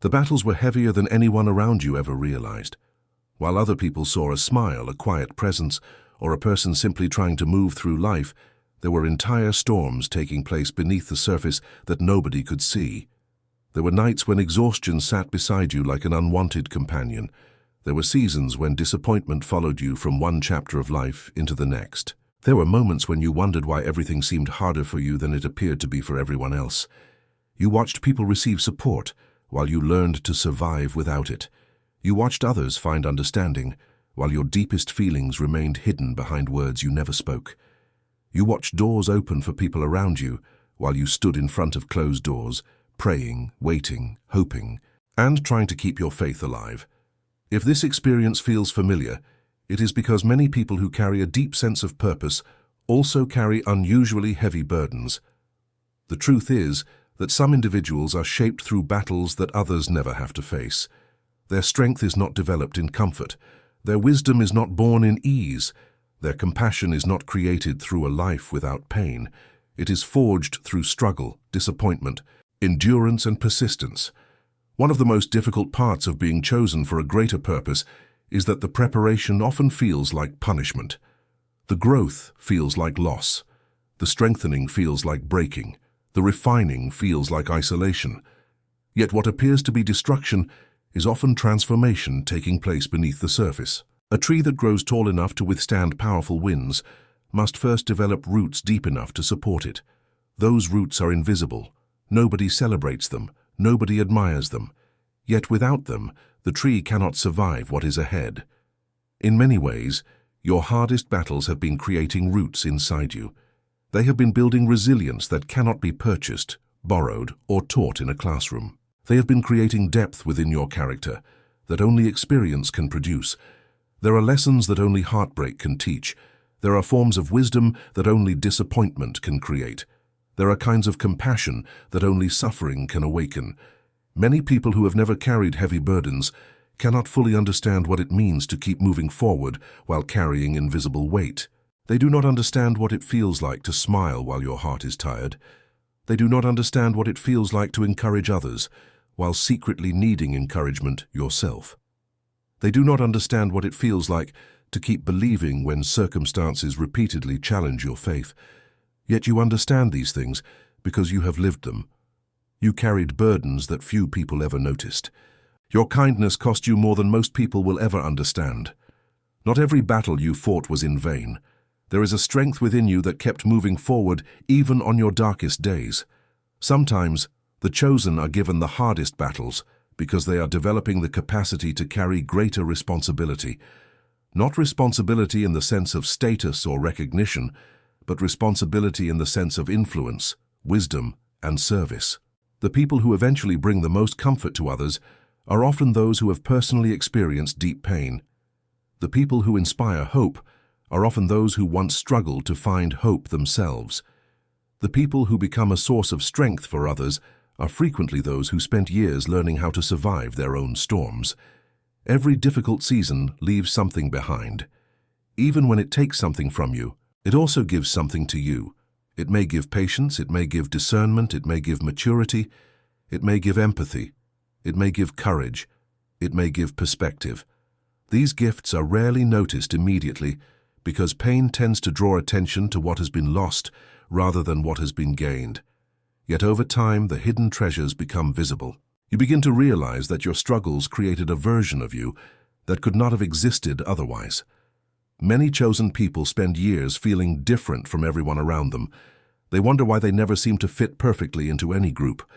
The battles were heavier than anyone around you ever realized. While other people saw a smile, a quiet presence, or a person simply trying to move through life, there were entire storms taking place beneath the surface that nobody could see. There were nights when exhaustion sat beside you like an unwanted companion. There were seasons when disappointment followed you from one chapter of life into the next. There were moments when you wondered why everything seemed harder for you than it appeared to be for everyone else. You watched people receive support, while you learned to survive without it. You watched others find understanding, while your deepest feelings remained hidden behind words you never spoke. You watched doors open for people around you, while you stood in front of closed doors, praying, waiting, hoping, and trying to keep your faith alive. If this experience feels familiar, it is because many people who carry a deep sense of purpose also carry unusually heavy burdens. The truth is that some individuals are shaped through battles that others never have to face. Their strength is not developed in comfort. Their wisdom is not born in ease. Their compassion is not created through a life without pain. It is forged through struggle, disappointment, endurance, and persistence. One of the most difficult parts of being chosen for a greater purpose is that the preparation often feels like punishment. The growth feels like loss. The strengthening feels like breaking. The refining feels like isolation. Yet what appears to be destruction is often transformation taking place beneath the surface. A tree that grows tall enough to withstand powerful winds must first develop roots deep enough to support it. Those roots are invisible. Nobody celebrates them. Nobody admires them. Yet without them, the tree cannot survive what is ahead. In many ways, your hardest battles have been creating roots inside you. They have been building resilience that cannot be purchased, borrowed, or taught in a classroom. They have been creating depth within your character that only experience can produce. There are lessons that only heartbreak can teach. There are forms of wisdom that only disappointment can create. There are kinds of compassion that only suffering can awaken. Many people who have never carried heavy burdens cannot fully understand what it means to keep moving forward while carrying invisible weight. They do not understand what it feels like to smile while your heart is tired. They do not understand what it feels like to encourage others while secretly needing encouragement yourself. They do not understand what it feels like to keep believing when circumstances repeatedly challenge your faith. Yet you understand these things because you have lived them. You carried burdens that few people ever noticed. Your kindness cost you more than most people will ever understand. Not every battle you fought was in vain. There is a strength within you that kept moving forward even on your darkest days. Sometimes, the chosen are given the hardest battles because they are developing the capacity to carry greater responsibility. Not responsibility in the sense of status or recognition, but responsibility in the sense of influence, wisdom, and service. The people who eventually bring the most comfort to others are often those who have personally experienced deep pain. The people who inspire hope are often those who once struggled to find hope themselves. The people who become a source of strength for others are frequently those who spent years learning how to survive their own storms. Every difficult season leaves something behind. Even when it takes something from you, it also gives something to you. It may give patience, it may give discernment, it may give maturity, it may give empathy, it may give courage, it may give perspective. These gifts are rarely noticed immediately because pain tends to draw attention to what has been lost rather than what has been gained. Yet over time, the hidden treasures become visible. You begin to realize that your struggles created a version of you that could not have existed otherwise. Many chosen people spend years feeling different from everyone around them. They wonder why they never seem to fit perfectly into any group.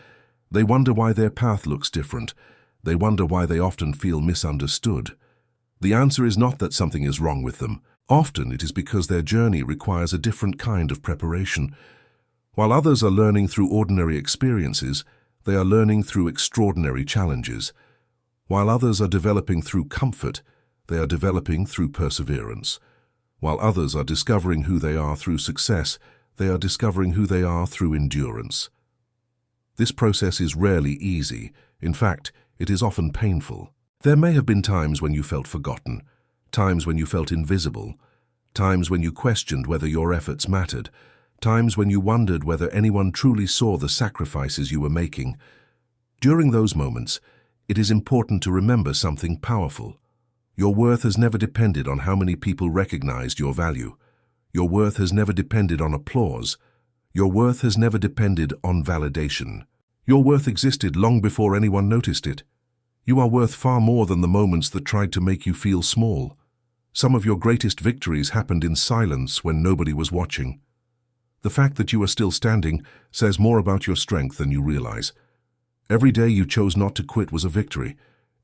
They wonder why their path looks different. They wonder why they often feel misunderstood. The answer is not that something is wrong with them. Often it is because their journey requires a different kind of preparation. While others are learning through ordinary experiences, they are learning through extraordinary challenges. While others are developing through comfort, they are developing through perseverance. While others are discovering who they are through success, they are discovering who they are through endurance. This process is rarely easy. In fact, it is often painful. There may have been times when you felt forgotten, times when you felt invisible, times when you questioned whether your efforts mattered, times when you wondered whether anyone truly saw the sacrifices you were making. During those moments, it is important to remember something powerful. Your worth has never depended on how many people recognized your value. Your worth has never depended on applause. Your worth has never depended on validation. Your worth existed long before anyone noticed it. You are worth far more than the moments that tried to make you feel small. Some of your greatest victories happened in silence when nobody was watching. The fact that you are still standing says more about your strength than you realize. Every day you chose not to quit was a victory.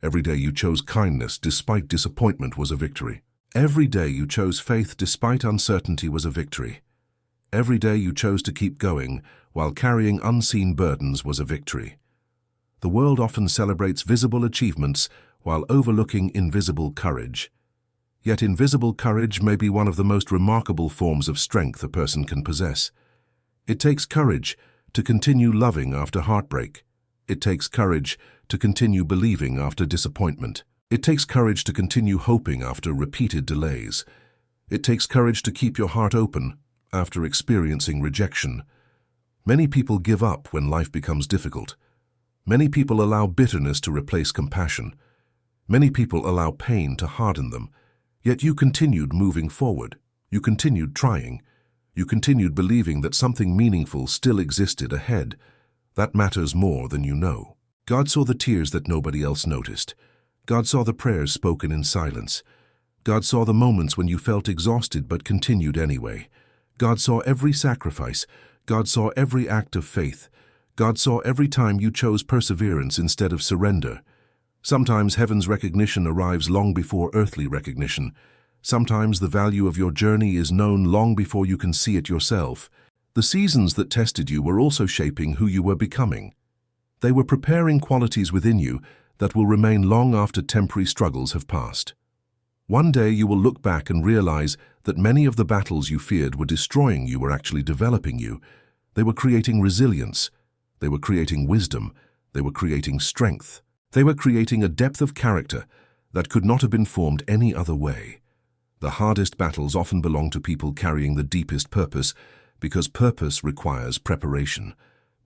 Every day you chose kindness despite disappointment was a victory. Every day you chose faith despite uncertainty was a victory. Every day you chose to keep going while carrying unseen burdens was a victory. The world often celebrates visible achievements while overlooking invisible courage. Yet invisible courage may be one of the most remarkable forms of strength a person can possess. It takes courage to continue loving after heartbreak. It takes courage to continue believing after disappointment. It takes courage to continue hoping after repeated delays. It takes courage to keep your heart open after experiencing rejection. Many people give up when life becomes difficult. Many people allow bitterness to replace compassion. Many people allow pain to harden them. Yet you continued moving forward. You continued trying. You continued believing that something meaningful still existed ahead. That matters more than you know. God saw the tears that nobody else noticed. God saw the prayers spoken in silence. God saw the moments when you felt exhausted but continued anyway. God saw every sacrifice. God saw every act of faith. God saw every time you chose perseverance instead of surrender. Sometimes heaven's recognition arrives long before earthly recognition. Sometimes the value of your journey is known long before you can see it yourself. The seasons that tested you were also shaping who you were becoming. They were preparing qualities within you that will remain long after temporary struggles have passed. One day you will look back and realize that many of the battles you feared were destroying you were actually developing you. They were creating resilience. They were creating wisdom. They were creating strength. They were creating a depth of character that could not have been formed any other way. The hardest battles often belong to people carrying the deepest purpose, because purpose requires preparation.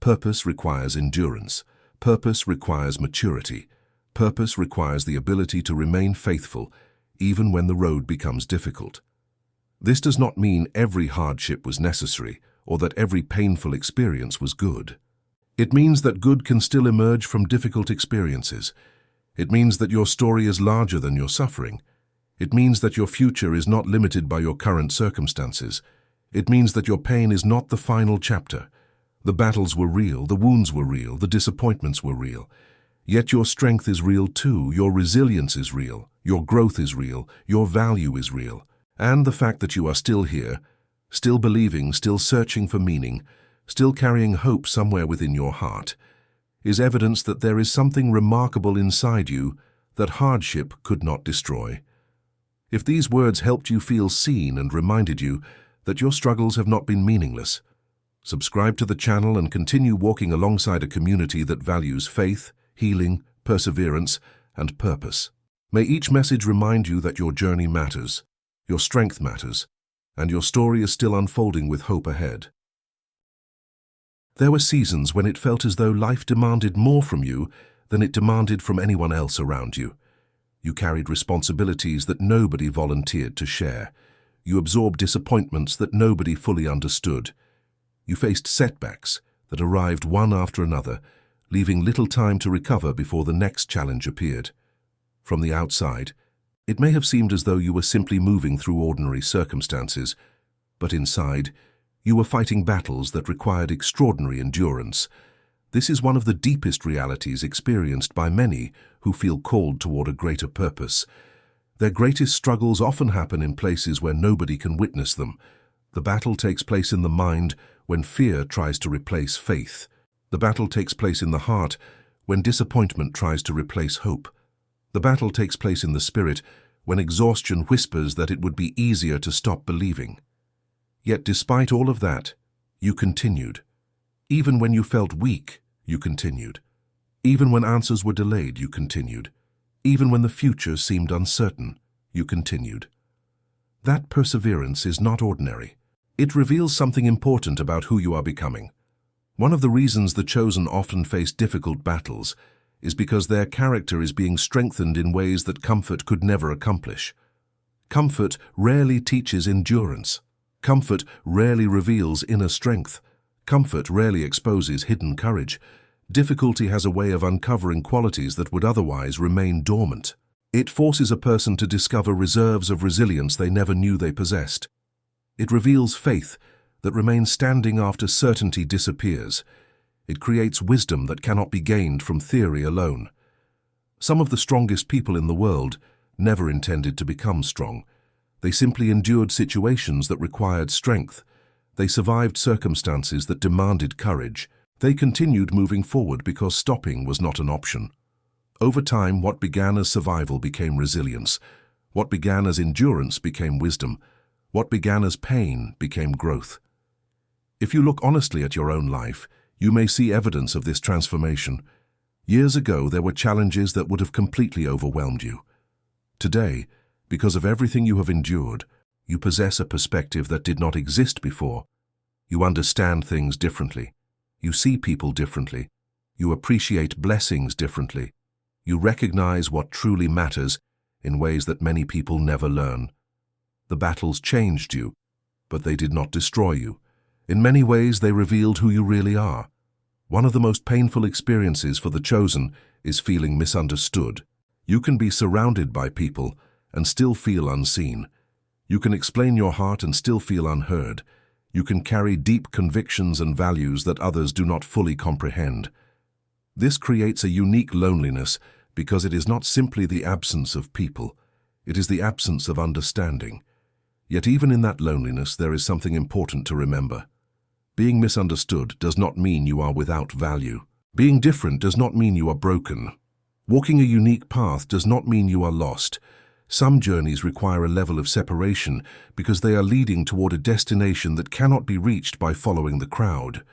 Purpose requires endurance. Purpose requires maturity. Purpose requires the ability to remain faithful, even when the road becomes difficult. This does not mean every hardship was necessary or that every painful experience was good. It means that good can still emerge from difficult experiences. It means that your story is larger than your suffering. It means that your future is not limited by your current circumstances. It means that your pain is not the final chapter. The battles were real, the wounds were real, the disappointments were real. Yet your strength is real too, your resilience is real, your growth is real, your value is real. And the fact that you are still here, still believing, still searching for meaning, still carrying hope somewhere within your heart, is evidence that there is something remarkable inside you that hardship could not destroy. If these words helped you feel seen and reminded you that your struggles have not been meaningless, subscribe to the channel and continue walking alongside a community that values faith, healing, perseverance, and purpose. May each message remind you that your journey matters, your strength matters, and your story is still unfolding with hope ahead. There were seasons when it felt as though life demanded more from you than it demanded from anyone else around you. You carried responsibilities that nobody volunteered to share. You absorbed disappointments that nobody fully understood. You faced setbacks that arrived one after another, leaving little time to recover before the next challenge appeared. From the outside, it may have seemed as though you were simply moving through ordinary circumstances, but inside, you were fighting battles that required extraordinary endurance. This is one of the deepest realities experienced by many who feel called toward a greater purpose. Their greatest struggles often happen in places where nobody can witness them. The battle takes place in the mind when fear tries to replace faith. The battle takes place in the heart when disappointment tries to replace hope. The battle takes place in the spirit when exhaustion whispers that it would be easier to stop believing. Yet despite all of that, you continued. Even when you felt weak, you continued. Even when answers were delayed, you continued. Even when the future seemed uncertain, you continued. That perseverance is not ordinary. It reveals something important about who you are becoming. One of the reasons the chosen often face difficult battles is because their character is being strengthened in ways that comfort could never accomplish. Comfort rarely teaches endurance. Comfort rarely reveals inner strength. Comfort rarely exposes hidden courage. Difficulty has a way of uncovering qualities that would otherwise remain dormant. It forces a person to discover reserves of resilience they never knew they possessed. It reveals faith that remains standing after certainty disappears. It creates wisdom that cannot be gained from theory alone. Some of the strongest people in the world never intended to become strong. They simply endured situations that required strength. They survived circumstances that demanded courage. They continued moving forward because stopping was not an option. Over time, what began as survival became resilience. What began as endurance became wisdom. What began as pain became growth. If you look honestly at your own life, you may see evidence of this transformation. Years ago, there were challenges that would have completely overwhelmed you. Today, because of everything you have endured, you possess a perspective that did not exist before. You understand things differently. You see people differently. You appreciate blessings differently. You recognize what truly matters in ways that many people never learn. The battles changed you, but they did not destroy you. In many ways, they revealed who you really are. One of the most painful experiences for the chosen is feeling misunderstood. You can be surrounded by people and still feel unseen. You can explain your heart and still feel unheard. You can carry deep convictions and values that others do not fully comprehend. This creates a unique loneliness because it is not simply the absence of people. It is the absence of understanding. Yet even in that loneliness, there is something important to remember. Being misunderstood does not mean you are without value. Being different does not mean you are broken. Walking a unique path does not mean you are lost. Some journeys require a level of separation because they are leading toward a destination that cannot be reached by following the crowd.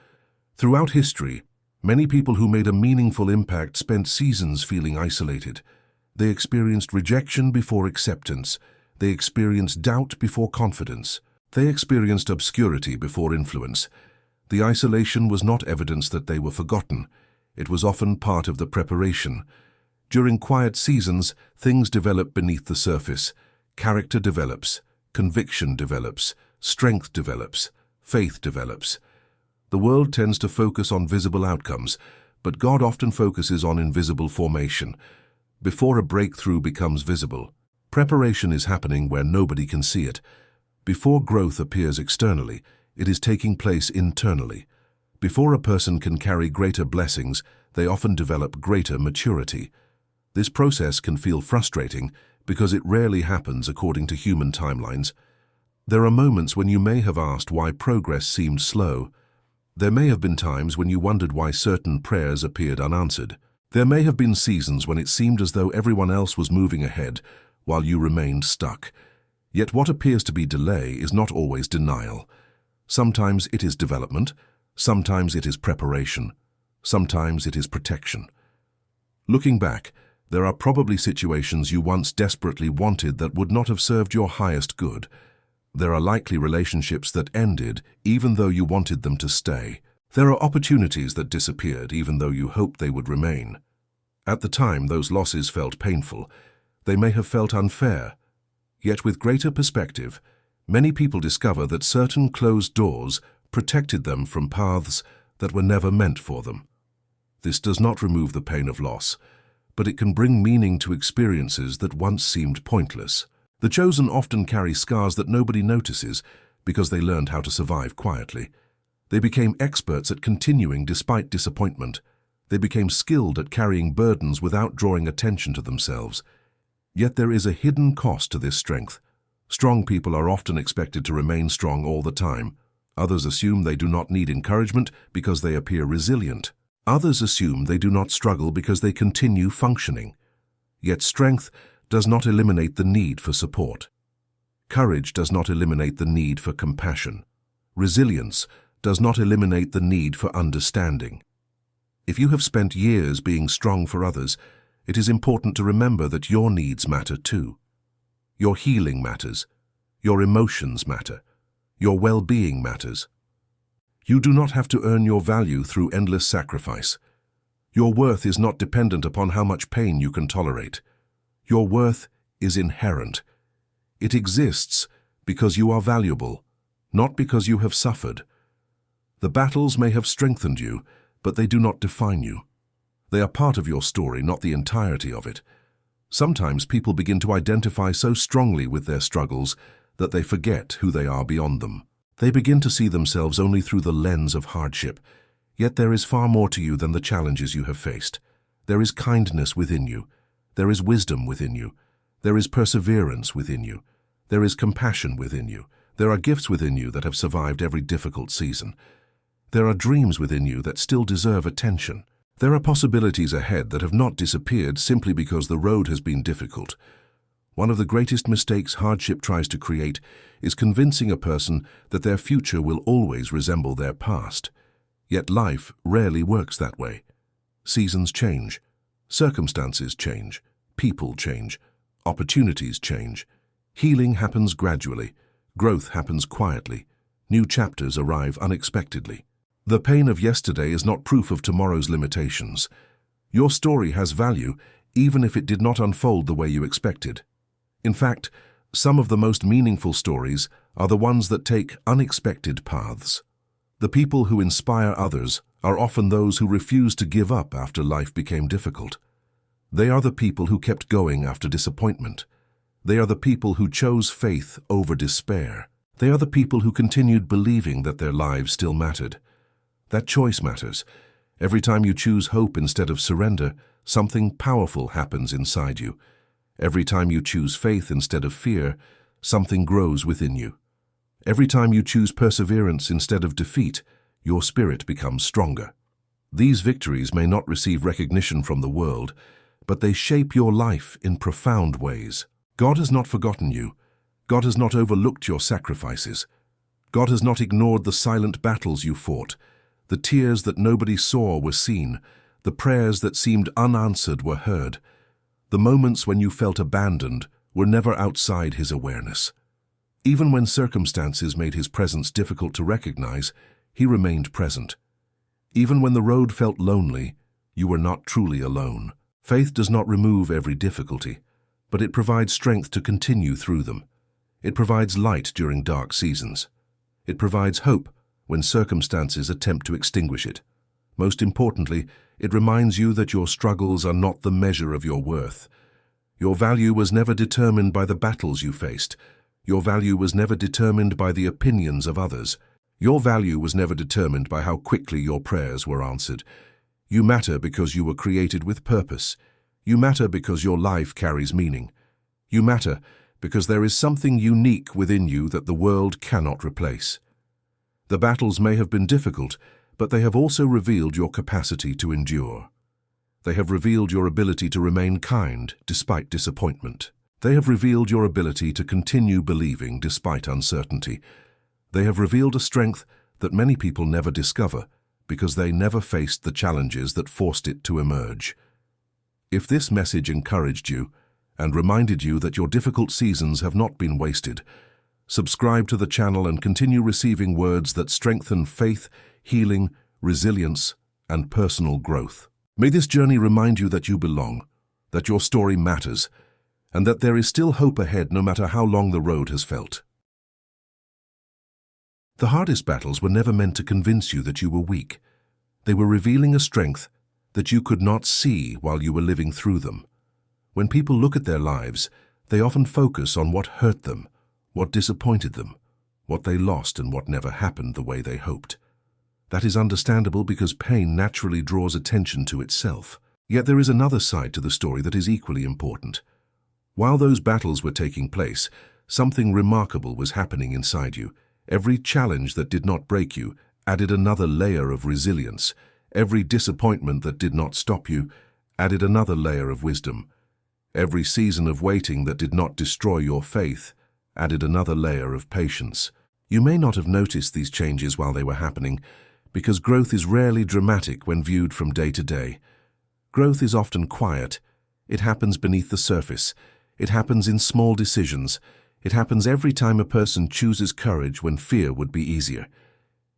Throughout history, many people who made a meaningful impact spent seasons feeling isolated. They experienced rejection before acceptance. They experienced doubt before confidence. They experienced obscurity before influence. The isolation was not evidence that they were forgotten. It was often part of the preparation. During quiet seasons, things develop beneath the surface. Character develops, conviction develops, strength develops, faith develops. The world tends to focus on visible outcomes, but God often focuses on invisible formation. Before a breakthrough becomes visible, preparation is happening where nobody can see it. Before growth appears externally, it is taking place internally. Before a person can carry greater blessings, they often develop greater maturity. This process can feel frustrating because it rarely happens according to human timelines. There are moments when you may have asked why progress seemed slow. There may have been times when you wondered why certain prayers appeared unanswered. There may have been seasons when it seemed as though everyone else was moving ahead while you remained stuck. Yet what appears to be delay is not always denial. Sometimes it is development, sometimes it is preparation, sometimes it is protection. Looking back, there are probably situations you once desperately wanted that would not have served your highest good. There are likely relationships that ended even though you wanted them to stay. There are opportunities that disappeared even though you hoped they would remain. At the time, those losses felt painful. They may have felt unfair. Yet with greater perspective, many people discover that certain closed doors protected them from paths that were never meant for them. This does not remove the pain of loss, but it can bring meaning to experiences that once seemed pointless. The chosen often carry scars that nobody notices because they learned how to survive quietly. They became experts at continuing despite disappointment. They became skilled at carrying burdens without drawing attention to themselves. Yet there is a hidden cost to this strength. Strong people are often expected to remain strong all the time. Others assume they do not need encouragement because they appear resilient. Others assume they do not struggle because they continue functioning. Yet strength does not eliminate the need for support. Courage does not eliminate the need for compassion. Resilience does not eliminate the need for understanding. If you have spent years being strong for others, it is important to remember that your needs matter too. Your healing matters. Your emotions matter. Your well-being matters. You do not have to earn your value through endless sacrifice. Your worth is not dependent upon how much pain you can tolerate. Your worth is inherent. It exists because you are valuable, not because you have suffered. The battles may have strengthened you, but they do not define you. They are part of your story, not the entirety of it. Sometimes people begin to identify so strongly with their struggles that they forget who they are beyond them. They begin to see themselves only through the lens of hardship. Yet there is far more to you than the challenges you have faced. There is kindness within you. There is wisdom within you. There is perseverance within you. There is compassion within you. There are gifts within you that have survived every difficult season. There are dreams within you that still deserve attention. There are possibilities ahead that have not disappeared simply because the road has been difficult. One of the greatest mistakes hardship tries to create is convincing a person that their future will always resemble their past. Yet life rarely works that way. Seasons change, circumstances change, people change, opportunities change. Healing happens gradually, growth happens quietly, new chapters arrive unexpectedly. The pain of yesterday is not proof of tomorrow's limitations. Your story has value even if it did not unfold the way you expected. In fact, some of the most meaningful stories are the ones that take unexpected paths. The people who inspire others are often those who refuse to give up after life became difficult. They are the people who kept going after disappointment. They are the people who chose faith over despair. They are the people who continued believing that their lives still mattered. That choice matters. Every time you choose hope instead of surrender, something powerful happens inside you. Every time you choose faith instead of fear, something grows within you. Every time you choose perseverance instead of defeat, your spirit becomes stronger. These victories may not receive recognition from the world, but they shape your life in profound ways. God has not forgotten you. God has not overlooked your sacrifices. God has not ignored the silent battles you fought. The tears that nobody saw were seen. The prayers that seemed unanswered were heard. The moments when you felt abandoned were never outside His awareness. Even when circumstances made His presence difficult to recognize, He remained present. Even when the road felt lonely, you were not truly alone. Faith does not remove every difficulty, but it provides strength to continue through them. It provides light during dark seasons. It provides hope when circumstances attempt to extinguish it. Most importantly, it reminds you that your struggles are not the measure of your worth. Your value was never determined by the battles you faced. Your value was never determined by the opinions of others. Your value was never determined by how quickly your prayers were answered. You matter because you were created with purpose. You matter because your life carries meaning. You matter because there is something unique within you that the world cannot replace. The battles may have been difficult, but they have also revealed your capacity to endure. They have revealed your ability to remain kind despite disappointment. They have revealed your ability to continue believing despite uncertainty. They have revealed a strength that many people never discover because they never faced the challenges that forced it to emerge. If this message encouraged you and reminded you that your difficult seasons have not been wasted, subscribe to the channel and continue receiving words that strengthen faith, healing, resilience, and personal growth. May this journey remind you that you belong, that your story matters, and that there is still hope ahead no matter how long the road has felt. The hardest battles were never meant to convince you that you were weak. They were revealing a strength that you could not see while you were living through them. When people look at their lives, they often focus on what hurt them, what disappointed them, what they lost and what never happened the way they hoped. That is understandable because pain naturally draws attention to itself. Yet there is another side to the story that is equally important. While those battles were taking place, something remarkable was happening inside you. Every challenge that did not break you added another layer of resilience. Every disappointment that did not stop you added another layer of wisdom. Every season of waiting that did not destroy your faith added another layer of patience. You may not have noticed these changes while they were happening, because growth is rarely dramatic when viewed from day to day. Growth is often quiet. It happens beneath the surface. It happens in small decisions. It happens every time a person chooses courage when fear would be easier.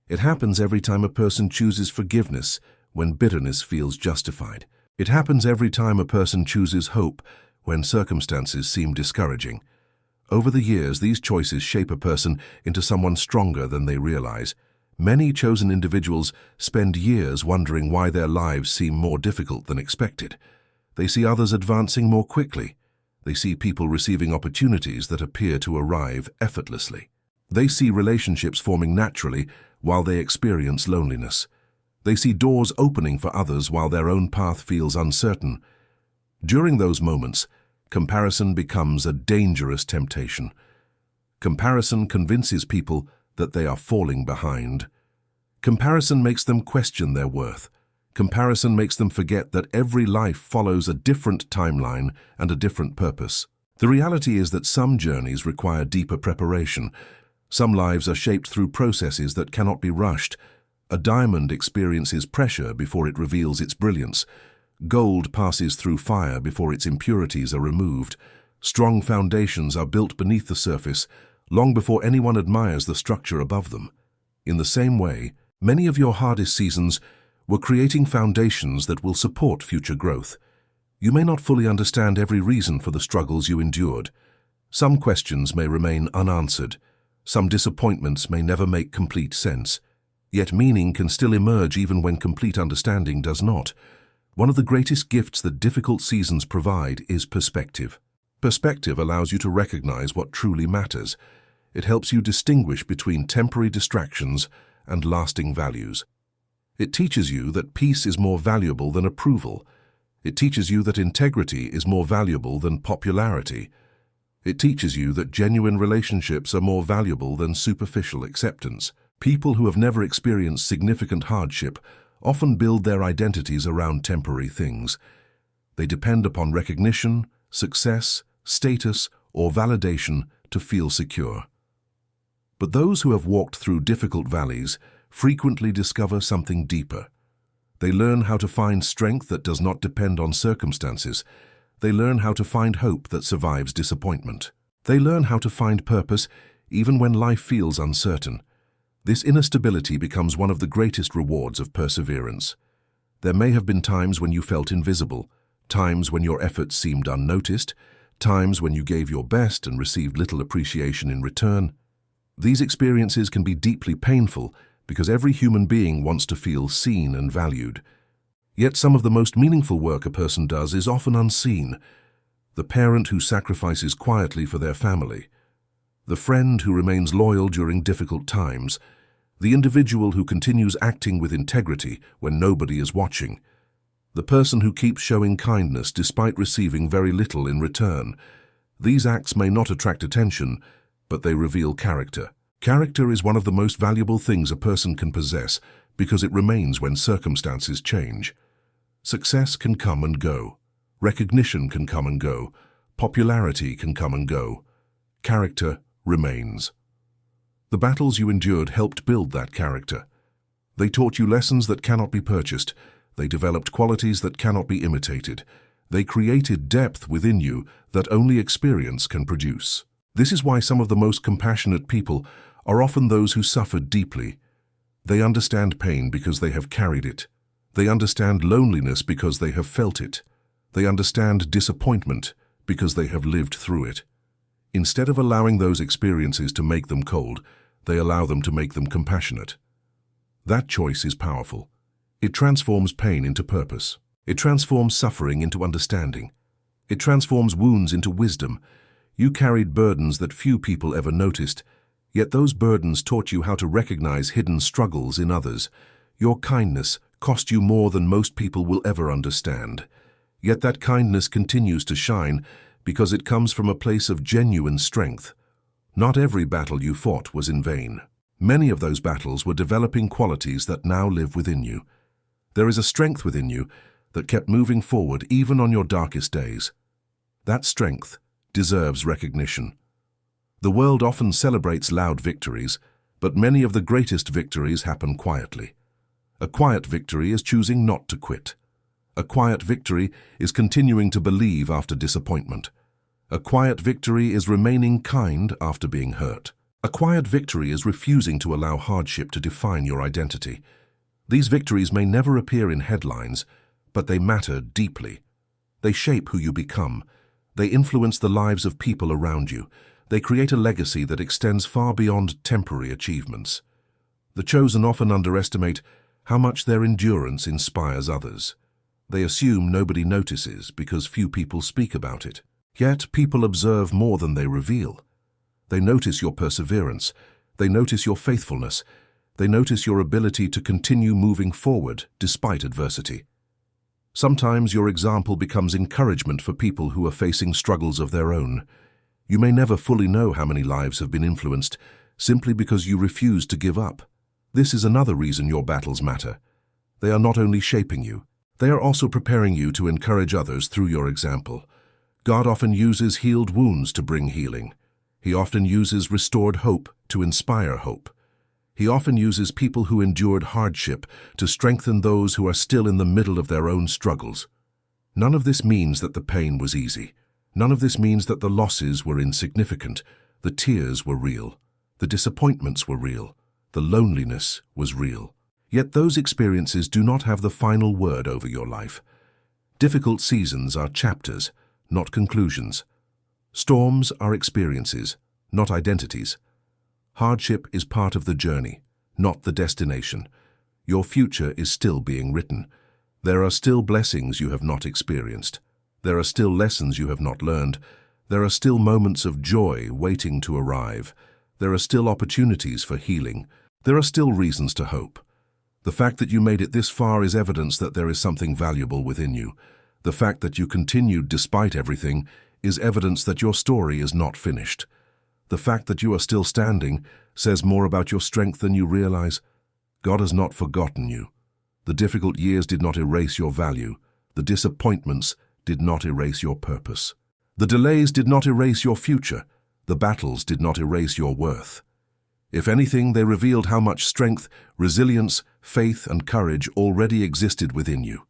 It happens every time a person chooses forgiveness when bitterness feels justified. It happens every time a person chooses hope when circumstances seem discouraging. Over the years, these choices shape a person into someone stronger than they realize. Many chosen individuals spend years wondering why their lives seem more difficult than expected. They see others advancing more quickly. They see people receiving opportunities that appear to arrive effortlessly. They see relationships forming naturally while they experience loneliness. They see doors opening for others while their own path feels uncertain. During those moments, comparison becomes a dangerous temptation. Comparison convinces people that they are falling behind. Comparison makes them question their worth. Comparison makes them forget that every life follows a different timeline and a different purpose. The reality is that some journeys require deeper preparation. Some lives are shaped through processes that cannot be rushed. A diamond experiences pressure before it reveals its brilliance. Gold passes through fire before its impurities are removed. Strong foundations are built beneath the surface, long before anyone admires the structure above them. In the same way, many of your hardest seasons were creating foundations that will support future growth. You may not fully understand every reason for the struggles you endured. Some questions may remain unanswered. Some disappointments may never make complete sense. Yet meaning can still emerge even when complete understanding does not. One of the greatest gifts that difficult seasons provide is perspective. Perspective allows you to recognize what truly matters. It helps you distinguish between temporary distractions and lasting values. It teaches you that peace is more valuable than approval. It teaches you that integrity is more valuable than popularity. It teaches you that genuine relationships are more valuable than superficial acceptance. People who have never experienced significant hardship often build their identities around temporary things. They depend upon recognition, success, status, or validation to feel secure. But those who have walked through difficult valleys frequently discover something deeper. They learn how to find strength that does not depend on circumstances. They learn how to find hope that survives disappointment. They learn how to find purpose even when life feels uncertain. This inner stability becomes one of the greatest rewards of perseverance. There may have been times when you felt invisible, times when your efforts seemed unnoticed, times when you gave your best and received little appreciation in return. These experiences can be deeply painful because every human being wants to feel seen and valued. Yet some of the most meaningful work a person does is often unseen. The parent who sacrifices quietly for their family, the friend who remains loyal during difficult times, the individual who continues acting with integrity when nobody is watching, the person who keeps showing kindness despite receiving very little in return. These acts may not attract attention, but they reveal character. Character is one of the most valuable things a person can possess because it remains when circumstances change. Success can come and go. Recognition can come and go. Popularity can come and go. Character remains. The battles you endured helped build that character. They taught you lessons that cannot be purchased. They developed qualities that cannot be imitated. They created depth within you that only experience can produce. This is why some of the most compassionate people are often those who suffered deeply. They understand pain because they have carried it. They understand loneliness because they have felt it. They understand disappointment because they have lived through it. Instead of allowing those experiences to make them cold, they allow them to make them compassionate. That choice is powerful. It transforms pain into purpose. It transforms suffering into understanding. It transforms wounds into wisdom. You carried burdens that few people ever noticed, yet those burdens taught you how to recognize hidden struggles in others. Your kindness cost you more than most people will ever understand. Yet that kindness continues to shine because it comes from a place of genuine strength. Not every battle you fought was in vain. Many of those battles were developing qualities that now live within you. There is a strength within you that kept moving forward even on your darkest days. That strength deserves recognition. The world often celebrates loud victories, but many of the greatest victories happen quietly. A quiet victory is choosing not to quit. A quiet victory is continuing to believe after disappointment. A quiet victory is remaining kind after being hurt. A quiet victory is refusing to allow hardship to define your identity. These victories may never appear in headlines, but they matter deeply. They shape who you become. They influence the lives of people around you. They create a legacy that extends far beyond temporary achievements. The chosen often underestimate how much their endurance inspires others. They assume nobody notices because few people speak about it. Yet people observe more than they reveal. They notice your perseverance. They notice your faithfulness. They notice your ability to continue moving forward despite adversity. Sometimes your example becomes encouragement for people who are facing struggles of their own. You may never fully know how many lives have been influenced simply because you refuse to give up. This is another reason your battles matter. They are not only shaping you, they are also preparing you to encourage others through your example. God often uses healed wounds to bring healing. He often uses restored hope to inspire hope. He often uses people who endured hardship to strengthen those who are still in the middle of their own struggles. None of this means that the pain was easy. None of this means that the losses were insignificant. The tears were real. The disappointments were real. The loneliness was real. Yet those experiences do not have the final word over your life. Difficult seasons are chapters, not conclusions. Storms are experiences, not identities. Hardship is part of the journey, not the destination. Your future is still being written. There are still blessings you have not experienced. There are still lessons you have not learned. There are still moments of joy waiting to arrive. There are still opportunities for healing. There are still reasons to hope. The fact that you made it this far is evidence that there is something valuable within you. The fact that you continued despite everything is evidence that your story is not finished. The fact that you are still standing says more about your strength than you realize. God has not forgotten you. The difficult years did not erase your value. The disappointments did not erase your purpose. The delays did not erase your future. The battles did not erase your worth. If anything, they revealed how much strength, resilience, faith, and courage already existed within you.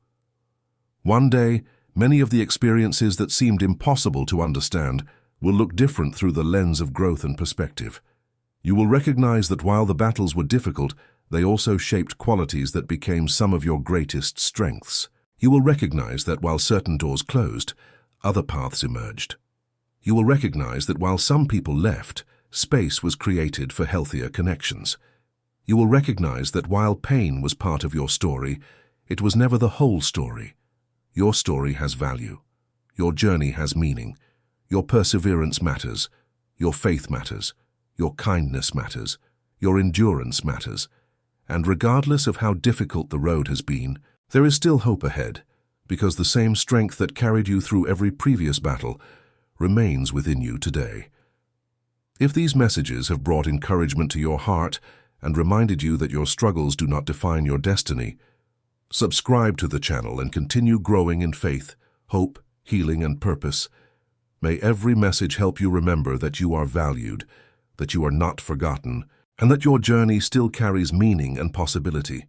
One day, many of the experiences that seemed impossible to understand will look different through the lens of growth and perspective. You will recognize that while the battles were difficult, they also shaped qualities that became some of your greatest strengths. You will recognize that while certain doors closed, other paths emerged. You will recognize that while some people left, space was created for healthier connections. You will recognize that while pain was part of your story, it was never the whole story. Your story has value. Your journey has meaning. Your perseverance matters. Your faith matters. Your kindness matters. Your endurance matters. And regardless of how difficult the road has been, there is still hope ahead, because the same strength that carried you through every previous battle remains within you today. If these messages have brought encouragement to your heart and reminded you that your struggles do not define your destiny, subscribe to the channel and continue growing in faith, hope, healing, and purpose. May every message help you remember that you are valued, that you are not forgotten, and that your journey still carries meaning and possibility.